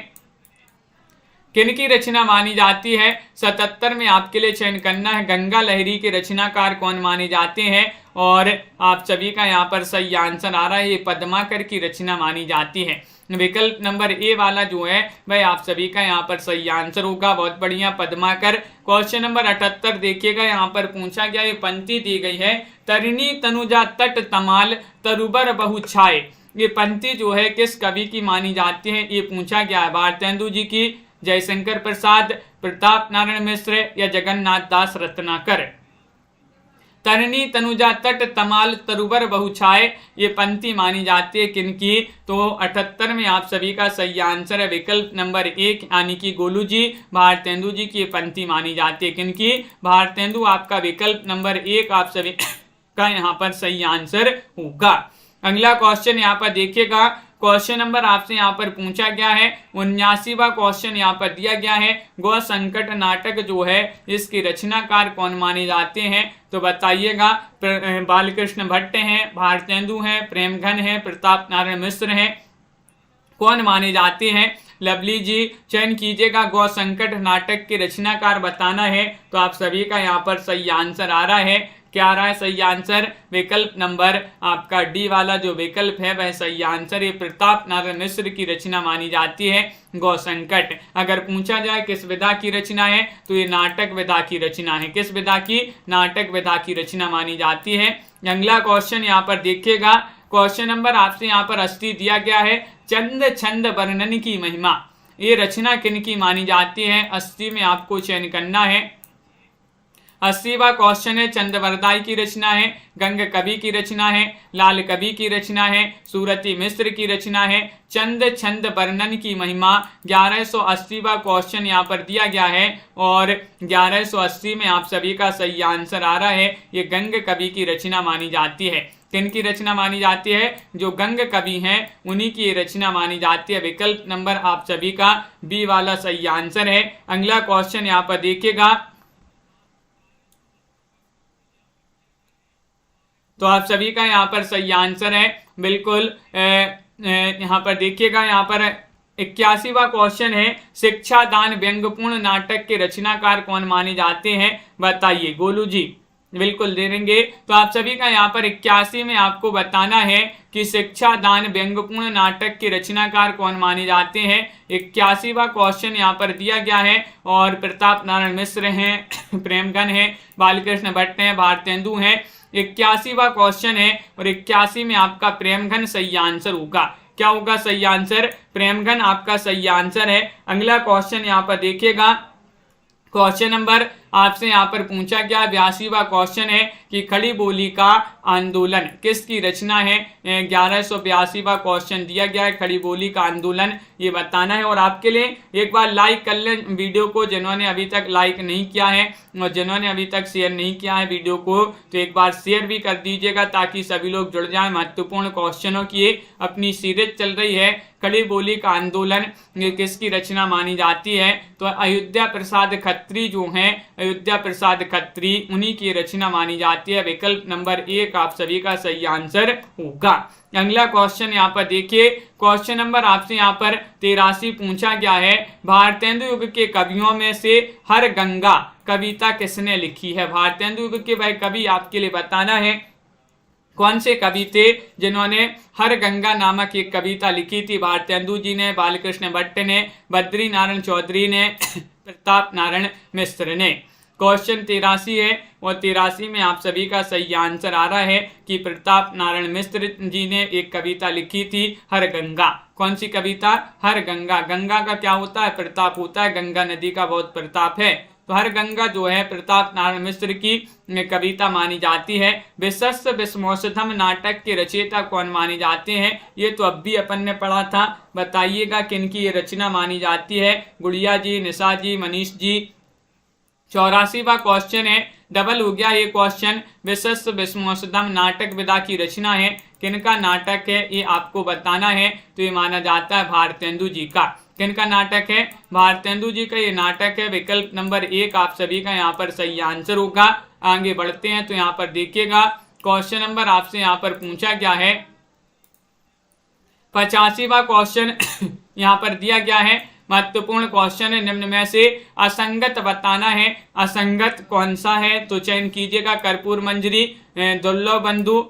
किन की रचना मानी जाती है? 77 में आपके लिए चयन करना है। गंगा लहरी के रचनाकार कौन माने जाते हैं? और आप सभी का यहाँ पर सही आंसर आ रहा है ये पद्माकर की रचना मानी जाती है। विकल्प नंबर ए वाला जो है वह आप सभी का यहाँ पर सही आंसर होगा। बहुत बढ़िया, पद्माकर। क्वेश्चन नंबर 78 देखिएगा, यहाँ पर पूछा गया, ये पंक्ति दी गई है, तरिणी तनुजा तट तमाल तरुबर बहु छाए। ये पंक्ति जो है किस कवि की मानी जाती है? ये पूछा गया है। भारतेंदु जी की, जयशंकर प्रसाद, प्रताप नारायण मिश्र या जगन्नाथ दास रत्नाकर। तरिणी तनुजा तट तमाल तरुबर बहु छाए ये पंक्ति मानी जाती है किनकी? तो 78 में आप सभी का सही आंसर है विकल्प नंबर 1 यानी कि गोलू जी, भारतेंदु जी की ये पंक्ति मानी जाती है। किनकी? भारतेंदु। आपका विकल्प नंबर 1 आप सभी का यहाँ पर सही आंसर होगा। अगला क्वेश्चन यहाँ पर देखिएगा, क्वेश्चन नंबर आपसे यहाँ पर पूछा गया है 79वां क्वेश्चन यहाँ पर दिया गया है, गौ संकट नाटक जो है इसके रचनाकार कौन माने जाते हैं? तो बताइएगा। बालकृष्ण भट्ट हैं, भारतेंदु हैं, प्रेमघन हैं, प्रताप नारायण मिश्र हैं, कौन माने जाते हैं? लवली जी चयन कीजिएगा। गौ संकट नाटक के रचनाकार बताना है। तो आप सभी का यहाँ पर सही आंसर आ रहा है। क्या आ रहा है सही आंसर? विकल्प नंबर आपका डी वाला जो विकल्प है वह सही आंसर है। प्रताप नारायण मिश्र की रचना मानी जाती है गौ संकट। अगर पूछा जाए किस विधा की रचना है तो ये नाटक विधा की रचना है। किस विधा की? नाटक विधा की रचना मानी जाती है। अगला क्वेश्चन यहाँ पर देखिएगा, क्वेश्चन नंबर आपसे यहाँ पर 80 दिया गया है, चंद छंद वर्णन की महिमा ये रचना किन की मानी जाती है? 80 में आपको चयन करना है। 80वां क्वेश्चन है, चंद्रवरदाई की रचना है, गंग कवि की रचना है, लाल कवि की रचना है, सूरती मिश्र की रचना है, चंद छंद वर्णन की महिमा। 1180वां क्वेश्चन यहाँ पर दिया गया है और 1180 में आप सभी का सही आंसर आ रहा है ये गंग कवि की रचना मानी जाती है। किन की रचना मानी जाती है? जो गंग कवि हैं उन्हीं की रचना मानी जाती है। विकल्प नंबर आप सभी का बी वाला सही आंसर है। अगला क्वेश्चन यहाँ पर देखिएगा, तो आप सभी का यहाँ पर सही आंसर है बिल्कुल। यहाँ पर देखिएगा, यहाँ पर 81वां क्वेश्चन है, शिक्षा दान व्यंग्यपूर्ण नाटक के रचनाकार कौन माने जाते हैं? बताइए। गोलू जी बिल्कुल दे देंगे। तो आप सभी का यहाँ पर 81 में आपको बताना है कि शिक्षा दान व्यंग्यपूर्ण नाटक के रचनाकार कौन माने जाते हैं। 81वां क्वेश्चन यहाँ पर दिया गया है और प्रताप नारायण मिश्र हैं, प्रेमघन हैं, बालकृष्ण भट्ट हैं, भारतेंदु हैं। 81वां क्वेश्चन है और 81 में आपका प्रेमघन सही आंसर होगा। क्या होगा सही आंसर? प्रेमघन आपका सही आंसर है। अगला क्वेश्चन यहाँ पर देखिएगा, क्वेश्चन नंबर आपसे यहाँ पर पूछा गया 82वां क्वेश्चन है कि खड़ी बोली का आंदोलन किसकी रचना है। 1182वां क्वेश्चन दिया गया है, खड़ी बोली का आंदोलन ये बताना है। और आपके लिए एक बार लाइक कर लें वीडियो को, जिन्होंने अभी तक लाइक नहीं किया है और जिन्होंने अभी तक शेयर नहीं किया है वीडियो को, तो एक बार शेयर भी कर दीजिएगा ताकि सभी लोग जुड़ जाएं। महत्वपूर्ण क्वेश्चनों की अपनी सीरीज चल रही है। खड़ी बोली का आंदोलन ये किसकी रचना मानी जाती है, तो अयोध्या प्रसाद खत्री जो हैं, अयोध्या प्रसाद खत्री, उन्हीं की रचना मानी जाती है। विकल्प नंबर 1 आप सभी का सही आंसर होगा। अगला क्वेश्चन यहाँ पर देखिए, क्वेश्चन नंबर आपसे यहाँ पर 83 पूछा गया है। भारतेंदु युग के कवियों में से हर गंगा कविता किसने लिखी है। भारतेंदु युग के भाई कवि आपके लिए बताना है कौन से कवि थे जिन्होंने हर गंगा नामक एक कविता लिखी थी। भारतेंदु जी ने, बालकृष्ण भट्ट ने, बद्री नारायण चौधरी ने, प्रताप नारायण मिश्र ने। क्वेश्चन 83 है और 83 में आप सभी का सही आंसर आ रहा है कि प्रताप नारायण मिश्र जी ने एक कविता लिखी थी हर गंगा। कौन सी कविता? हर गंगा। गंगा का क्या होता है? प्रताप होता है। गंगा नदी का बहुत प्रताप है, तो हर गंगा जो है प्रताप नारायण मिश्र की कविता मानी जाती है। विशस्व विस्मोषधम नाटक के रचयिता कौन माने जाते हैं, ये तो अब भी अपन ने पढ़ा था। बताइएगा किनकी ये रचना मानी जाती है। गुड़िया जी, निशा जी, मनीष जी। 84वां क्वेश्चन है, डबल हो गया ये क्वेश्चन। विशस्व विस्मोषधम नाटक विधा की रचना है, किनका नाटक है ये आपको बताना है। तो ये माना जाता है भारतेंदु जी का। किनका नाटक है? भारतेंदु जी का ये नाटक है। विकल्प नंबर 1 आप सभी का यहाँ पर सही आंसर होगा। आगे बढ़ते हैं तो यहाँ पर देखिएगा, क्वेश्चन नंबर आपसे यहाँ पर पूछा गया है 85वां क्वेश्चन यहाँ पर दिया गया है। महत्वपूर्ण क्वेश्चन है, निम्न में से असंगत बताना है। असंगत कौन सा है तो चयन कीजिएगा। कर्पूर मंजरी, दुर्लभ बंधु,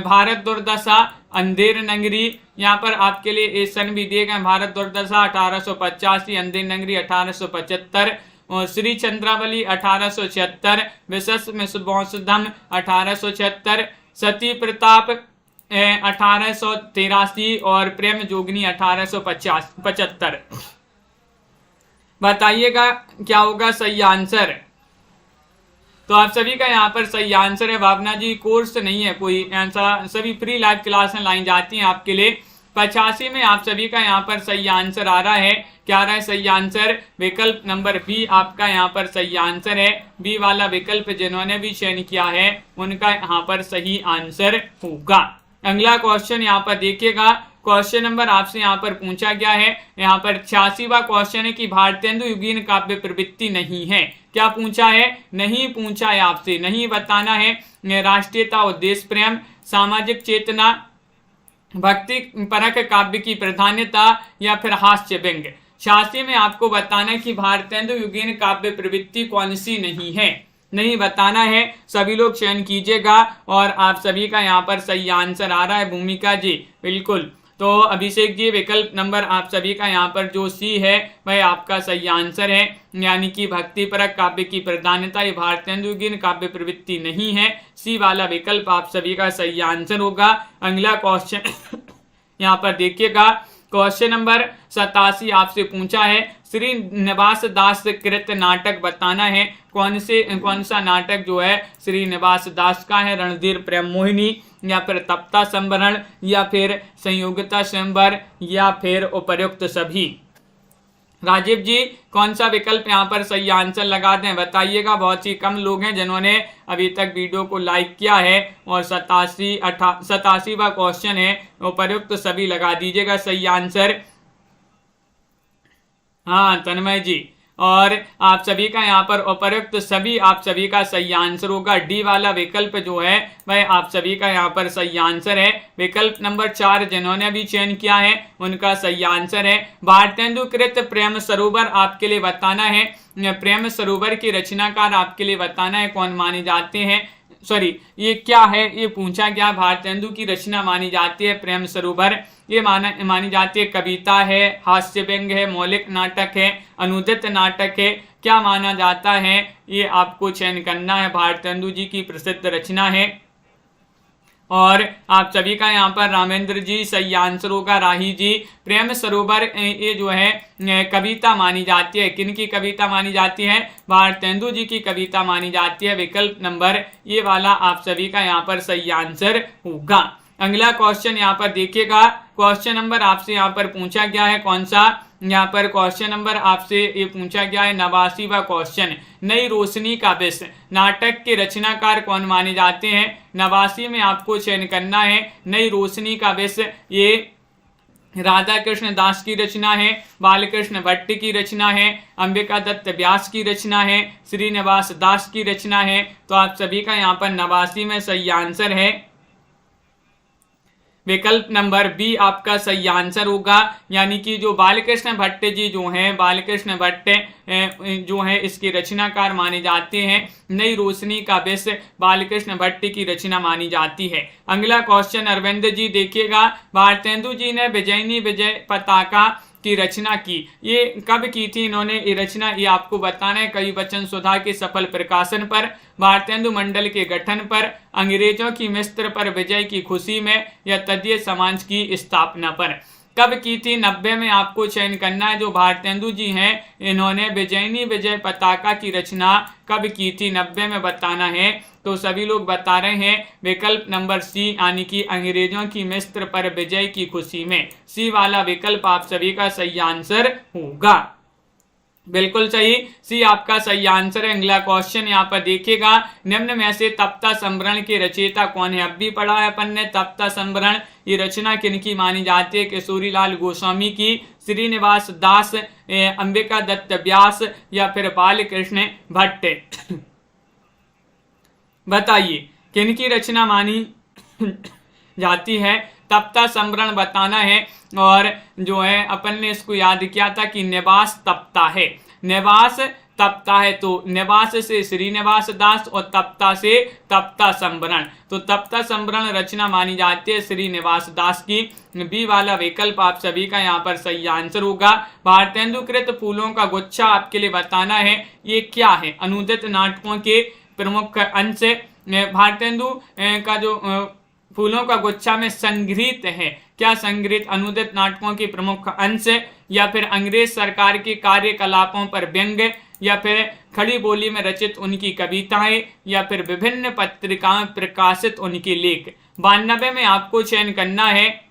भारत दुर्दशा, अंधेर नगरी। यहाँ पर आपके लिए ए सन भी दिए गए। भारत दुर्दशा 1885, अंधेर नगरी 1875, और श्री चंद्रावली 1876, विशस्व विस्मोषधम 1876, सती प्रताप 1883 और प्रेम जोगनी 1875। बताइएगा क्या होगा सही आंसर। तो आप सभी का यहाँ पर सही आंसर है। भावना जी, कोर्स नहीं है कोई ऐसा, सभी फ्री लाइव क्लासें लाई जाती हैं आपके लिए। 85 में आप सभी का यहाँ पर सही आंसर आ रहा है। क्या रहा है सही आंसर? विकल्प नंबर बी आपका यहाँ पर सही आंसर है। बी वाला विकल्प जिन्होंने भी चयन किया है उनका यहाँ पर सही आंसर होगा। अगला क्वेश्चन यहाँ पर देखिएगा, क्वेश्चन नंबर आपसे यहाँ पर पूछा गया है। यहाँ पर 86वां क्वेश्चन है कि भारतेंदु युगीन काव्य प्रवृत्ति नहीं है। क्या पूछा है? नहीं पूछा है आपसे, नहीं बताना है। राष्ट्रीयता, उद्देश्य प्रेम, सामाजिक चेतना, भक्ति परक काव्य की प्राधान्यता या फिर हास्य व्यंग। 86 में आपको बताना है कि भारतेंदु युगीन काव्य प्रवृत्ति कौन सी नहीं है। नहीं बताना है, सभी लोग चयन कीजिएगा। और आप सभी का यहाँ पर सही आंसर आ रहा है भूमिका जी, बिल्कुल। तो अभिषेक जी, विकल्प नंबर आप सभी का यहाँ पर जो सी है वह आपका सही आंसर है, यानी कि भक्ति परक काव्य की प्राधान्यता ये भारतेंदु युगीन काव्य प्रवृत्ति नहीं है। सी वाला विकल्प आप सभी का सही आंसर होगा। अगला क्वेश्चन यहाँ पर देखिएगा, क्वेश्चन नंबर 87 आपसे पूछा है। श्री निवास दास कृत नाटक बताना है। कौन सा नाटक जो है श्री निवास दास का है? रणधीर प्रेम मोहिनी, या फिर तप्ता संवरण, या फिर संयोगिता स्वयंवर, या फिर उपर्युक्त सभी। राजीव जी, कौन सा विकल्प यहाँ पर सही आंसर लगा दें बताइएगा। बहुत ही कम लोग हैं जिन्होंने अभी तक वीडियो को लाइक किया है। और 87वां क्वेश्चन है, उपर्युक्त सभी लगा दीजिएगा सही आंसर। हाँ तन्मय जी, और आप सभी का यहाँ पर उपर्युक्त सभी आप सभी का सही आंसर होगा। डी वाला विकल्प जो है वह आप सभी का यहाँ पर सही आंसर है। विकल्प नंबर 4 जिन्होंने भी चयन किया है उनका सही आंसर है। भारतेंदु कृत प्रेम सरोवर आपके लिए बताना है। प्रेम सरोवर की रचनाकार आपके लिए बताना है कौन माने जाते हैं। सॉरी, ये क्या है ये पूछा गया। भारतेंदु की रचना मानी जाती है प्रेम सरोवर। ये मानी जाती है कविता है, हास्य व्यंग है, मौलिक नाटक है, अनुदित नाटक है। क्या माना जाता है ये आपको चयन करना है। भारतेंदु जी की प्रसिद्ध रचना है। और आप सभी का यहाँ पर रामेंद्र जी सही आंसर होगा। राही जी प्रेम सरोवर ये जो है कविता मानी जाती है, किन की कविता मानी जाती है? भारतेंदु जी की कविता मानी जाती है। विकल्प नंबर ये वाला आप सभी का यहाँ पर सही आंसर होगा। अगला क्वेश्चन यहाँ पर देखिएगा, क्वेश्चन नंबर आपसे यहाँ पर पूछा गया है कौन सा? यहाँ पर क्वेश्चन नंबर आपसे ये पूछा गया है 89वां क्वेश्चन, नई रोशनी का विष नाटक के रचनाकार कौन माने जाते हैं? 89 में आपको चयन करना है। नई रोशनी का विष ये राधा कृष्ण दास की रचना है, बालकृष्ण भट्ट की रचना है, अंबिका दत्त व्यास की रचना है, श्रीनिवास दास की रचना है। तो आप सभी का यहाँ पर 89 में सही आंसर है। विकल्प नंबर बी आपका सही आंसर होगा। यानी कि जो बालकृष्ण भट्ट जी जो हैं, बालकृष्ण भट्ट जो है इसके रचनाकार माने जाते हैं। नई रोशनी का विष बालकृष्ण भट्ट की रचना मानी जाती है। अगला क्वेश्चन अरविंद जी देखिएगा, भारतेंदु जी ने विजयनी विजय पताका की रचना की, ये कब की थी इन्होंने ये रचना? ये आपको बताना है। कवि वचन सुधा के सफल प्रकाशन पर, भारतेंदु मंडल के गठन पर, अंग्रेजों की मिस्र पर विजय की खुशी में, या तदीय समाज की स्थापना पर। कब की थी? 90 में आपको चयन करना है। जो भारतेंदु जी हैं इन्होंने विजयनी विजय पताका की रचना कब की थी? 90 में बताना है। तो सभी लोग बता रहे हैं विकल्प नंबर सी, यानी कि अंग्रेजों की मिस्र पर विजय की खुशी में। सी वाला विकल्प आप सभी का सही आंसर होगा। बिल्कुल सही, सी आपका सही आंसर है। अगला क्वेश्चन यहाँ पर देखिएगा, निम्न में से तप्ता संवरण के रचयिता कौन है? अब भी पढ़ा है अपन ने तप्ता संवरण, ये रचना किनकी मानी जाती है? किशोरीलाल गोस्वामी की, श्रीनिवास दास, अंबिका दत्त व्यास, या फिर बालकृष्ण भट्ट। बताइए किनकी रचना मानी जाती है? तप्ता संवरण बताना है। और जो है अपन ने इसको याद किया था कि निवास तप्ता है, निवास तप्ता है। तो निवास से श्रीनिवास दास और तप्ता से तप्ता संवरण। तो तप्ता संवरण रचना मानी जाती है श्रीनिवास दास की। बी वाला विकल्प आप सभी का यहाँ पर सही आंसर होगा। भारतेंदुकृत फूलों का गुच्छा आपके लिए बताना है, ये क्या है? अनुदित नाटकों के प्रमुख अंश। भारतेंदु का जो फूलों का गुच्छा में संग्रहित है, क्या संग्रहित? अनुदित नाटकों के प्रमुख अंश, या फिर अंग्रेज सरकार के कार्यकलापों पर व्यंग्य, या फिर खड़ी बोली में रचित उनकी कविताएं, या फिर विभिन्न पत्रिकाओं प्रकाशित उनके लेख। 92 में आपको चयन करना है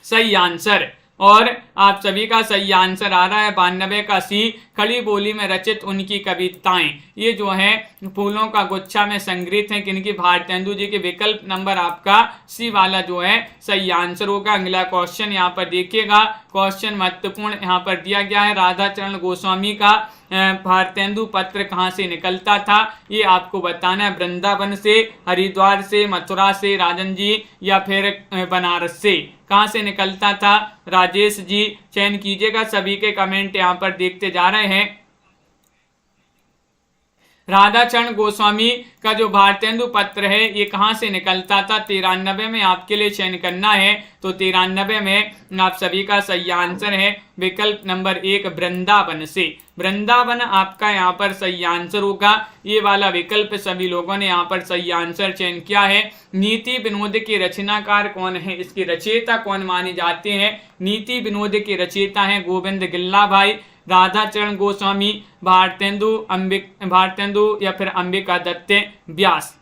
सही आंसर, और आप सभी का सही आंसर आ रहा है 92 का सी, खड़ी बोली में रचित उनकी कविताएं। ये जो है फूलों का गुच्छा में संग्रहित है किनकी? भारतेंदु जी के। विकल्प नंबर आपका सी वाला जो है सही आंसर होगा। अगला क्वेश्चन यहाँ पर देखिएगा, क्वेश्चन महत्वपूर्ण यहाँ पर दिया गया है, राधा चरण गोस्वामी का भारतेंदु पत्र कहाँ से निकलता था? ये आपको बताना है। वृंदावन से, हरिद्वार से, मथुरा से राजन जी, या फिर बनारस से? कहाँ से निकलता था? राजेश जी चयन कीजिएगा। सभी के कमेंट यहाँ पर देखते जा रहे हैं। राधा चरण गोस्वामी का जो भारतेंदु पत्र है ये कहाँ से निकलता था? 93 में आपके लिए चयन करना है। तो 93 में आप सभी का सही आंसर है विकल्प नंबर 1, वृंदावन से। वृंदावन आपका यहाँ पर सही आंसर होगा। ये वाला विकल्प सभी लोगों ने यहाँ पर सही आंसर चयन किया है। नीति विनोद के रचनाकार कौन है? इसके रचयिता कौन माने जाते हैं? नीति विनोद के रचयिता हैं गोविंद गिल्ला भाई, राधा चरण गोस्वामी, भारतेंदु या फिर अंबिका दत्त व्यास।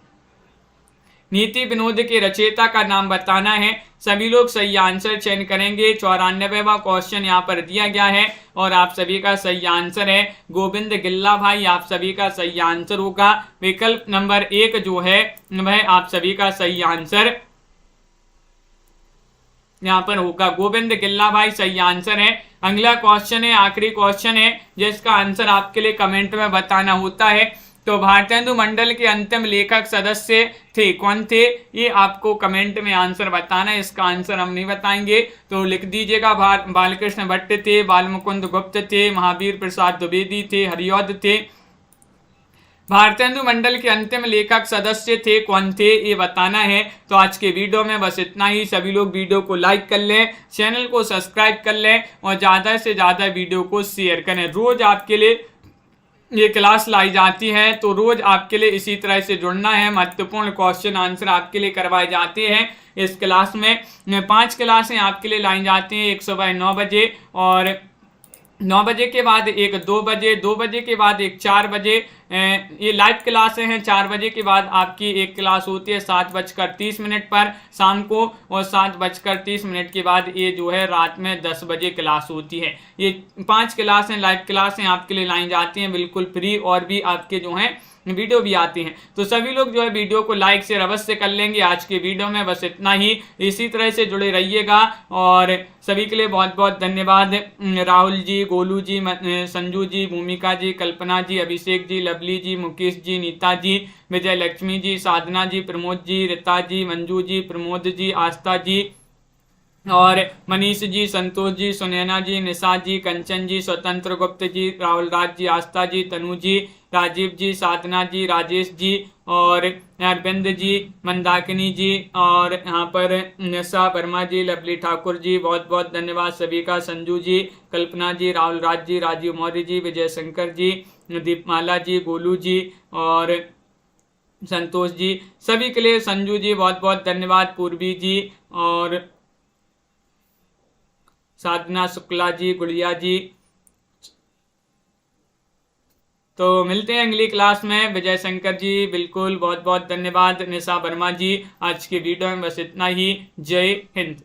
नीति विनोद के रचयिता का नाम बताना है। सभी लोग सही आंसर चयन करेंगे। 94वां क्वेश्चन यहाँ पर दिया गया है और आप सभी का सही आंसर है गोविंद गिल्ला भाई। आप सभी का सही आंसर होगा विकल्प नंबर 1 जो है वह आप सभी का सही आंसर यहाँ पर होगा। गोविंद गिल्ला भाई सही आंसर है। अगला क्वेश्चन है, आखिरी क्वेश्चन है जिसका आंसर आपके लिए कमेंट में बताना होता है। तो भारतेंदु मंडल के अंतिम लेखक सदस्य थे, कौन थे? ये आपको कमेंट में आंसर बताना है। इसका आंसर हम नहीं बताएंगे तो लिख दीजिएगा। बालकृष्ण भट्ट थे, बालमुकुंद गुप्त थे, महावीर प्रसाद द्विवेदी थे, हरिऔध थे। भारतेंदु मंडल के अंतिम लेखक सदस्य थे, कौन थे ये बताना है। तो आज के वीडियो में बस इतना ही। सभी लोग वीडियो को लाइक कर लें, चैनल को सब्सक्राइब कर लें और ज़्यादा से ज़्यादा वीडियो को शेयर करें। रोज आपके लिए ये क्लास लाई जाती है, तो रोज आपके लिए इसी तरह से जुड़ना है। महत्वपूर्ण क्वेश्चन आंसर आपके लिए करवाए जाते हैं। इस क्लास में 5 क्लासें आपके लिए लाई जाती हैं, एक सुबह 9 बजे, और 9 बजे के बाद एक 2 बजे, 2 बजे के बाद एक 4 बजे। ये लाइव क्लासें हैं। 4 बजे के बाद आपकी एक क्लास होती है 7:30 पर शाम को, और 7:30 के बाद ये जो है रात में 10 बजे क्लास होती है। ये 5 क्लासें लाइव क्लासें आपके लिए लाई जाती हैं बिल्कुल फ्री, और भी आपके जो हैं वीडियो भी आती हैं। तो सभी लोग जो है वीडियो को लाइक शेयर अवश्य कर लेंगे। आज के वीडियो में बस इतना ही, इसी तरह से जुड़े रहिएगा, और सभी के लिए बहुत बहुत धन्यवाद। राहुल जी, गोलू जी, संजू जी, भूमिका जी, कल्पना जी, अभिषेक जी, लवली जी, मुकेश जी, नीता जी, विजय लक्ष्मी जी, साधना जी, प्रमोद जी, रीता जी, मंजू जी, प्रमोद जी, आस्था जी, और मनीष जी, संतोष जी, सुनैना जी, निशा जी, कंचन जी, स्वतंत्र गुप्त जी, राहुल राज जी, आस्था जी, तनु जी, राजीव जी, साधना जी, राजेश जी, और अरविंद जी, मंदाकिनी जी, और यहाँ पर निशा वर्मा जी, लवली ठाकुर जी, बहुत बहुत धन्यवाद सभी का। संजू जी, कल्पना जी, राहुल राज जी, राजीव मौर्य जी, विजय शंकर जी, दीपमाला जी, गोलू जी, और संतोष जी, सभी के लिए संजू जी बहुत बहुत धन्यवाद। पूर्वी जी, और साधना शुक्ला जी, गुड़िया जी। तो मिलते हैं अगली क्लास में। विजय शंकर जी बिल्कुल बहुत बहुत धन्यवाद। निशा वर्मा जी, आज की वीडियो में बस इतना ही। जय हिंद।